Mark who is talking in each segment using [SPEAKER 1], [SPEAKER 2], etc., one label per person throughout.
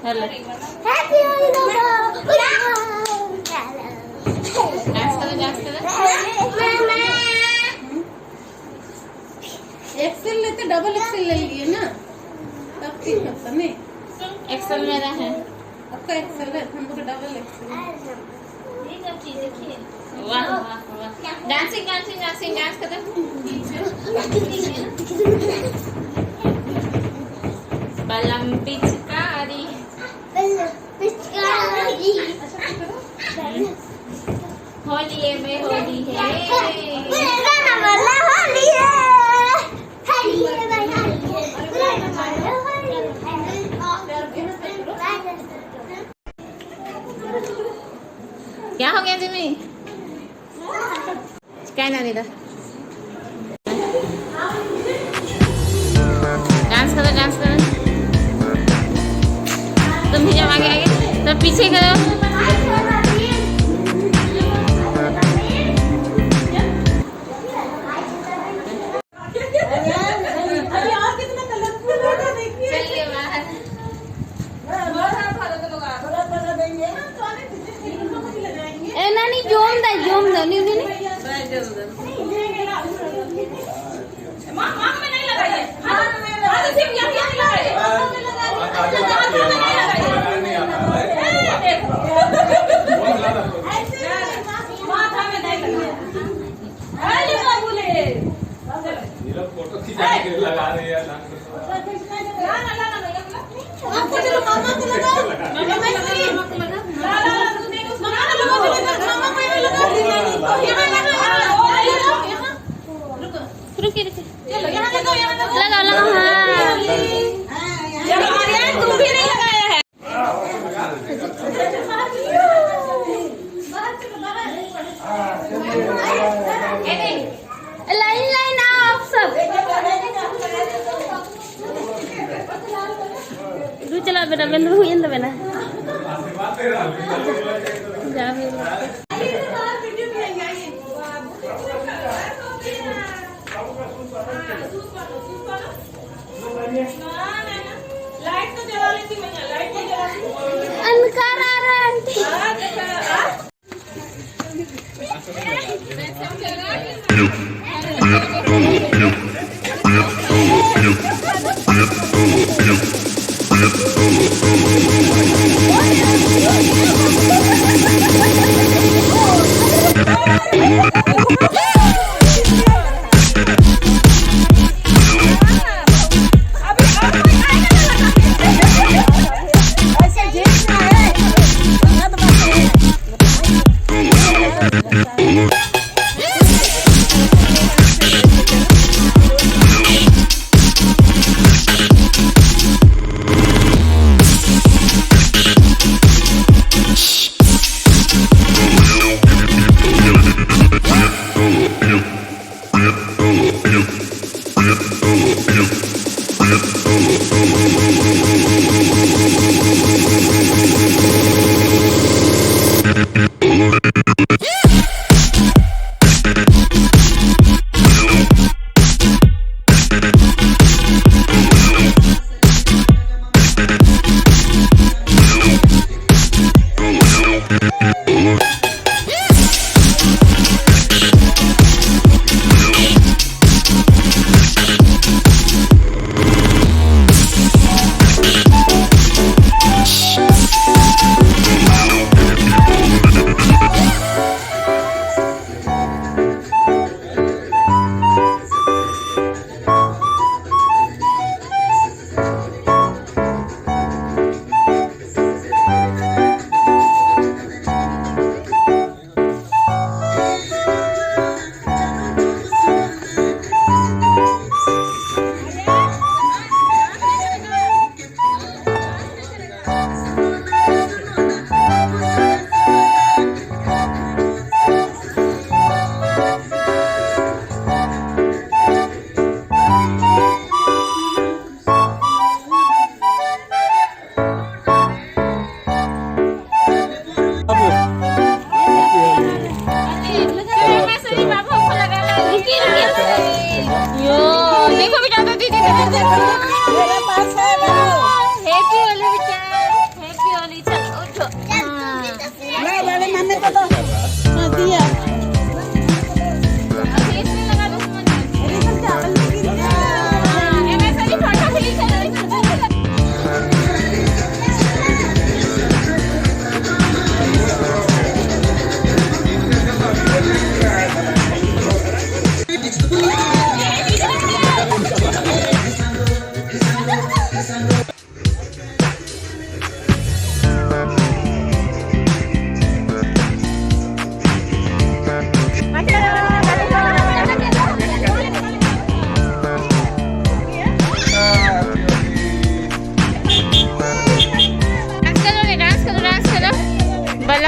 [SPEAKER 1] Hello
[SPEAKER 2] happy Holi
[SPEAKER 1] dance करो
[SPEAKER 2] मामा
[SPEAKER 3] Excel लेते double XL ले लिए ना तब ठीक होता नहीं।
[SPEAKER 1] एक्सेल मेरा है।
[SPEAKER 3] आपका एक्सेल है हमको तो डबल एक्सेल है।
[SPEAKER 1] वाह वाह वाह डांसिंग डांसिंग डांसिंग डांस करो बलम पिचकारी होली है में होली है क्या हो गया जिमी क्या ना इधर डांस करो तुम भी जाओ आगे तो पीछे करो चलिए बाहर
[SPEAKER 2] ए नानी जोम दा नी नी
[SPEAKER 3] मामा में नहीं लगाइए हाथ में सिर्फ यहाँ लगाइए माथा में नहीं लगाइए अरे बाबूले ये लोग फोटो खिंचाने के लिए लगा रहे हैं ना आपको चलो मामा को लगाओ मामा को लगा मामा को लगा
[SPEAKER 1] रुकिए
[SPEAKER 3] चलो यहाँ लगाओ
[SPEAKER 1] लगाओ हाँ
[SPEAKER 3] तुम भी नहीं लगाया है
[SPEAKER 2] लाइन लाइन आओ आप सब
[SPEAKER 1] तू चला बेटा बेंदु हुई इंद बेना जा
[SPEAKER 3] लाइट तो जला लेती मैं लाइट नहीं जलाती
[SPEAKER 2] अंधकार आ रहा है आंटी
[SPEAKER 4] Yeah.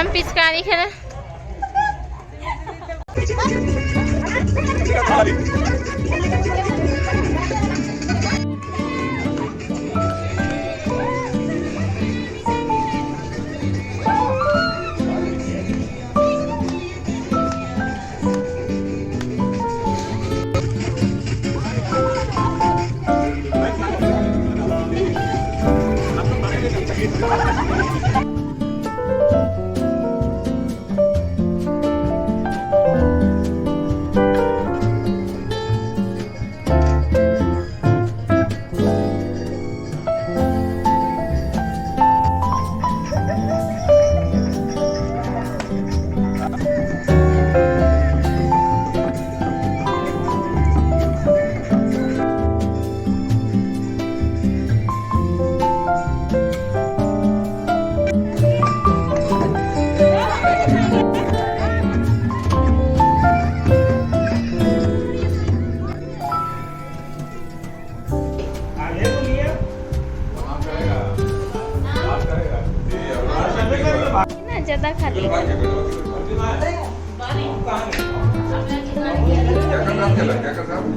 [SPEAKER 1] चलम पिचकारी खेल
[SPEAKER 2] ना ज्यादा खाती
[SPEAKER 1] Hãy subscribe cho kênh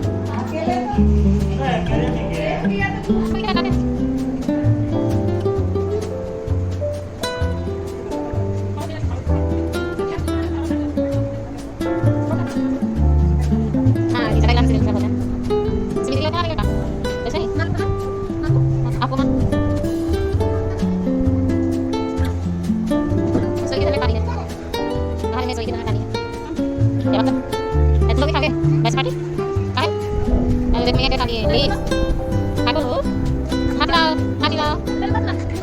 [SPEAKER 1] Ghiền Mì Gõ để không bỏ lỡ những video hấp dẫn.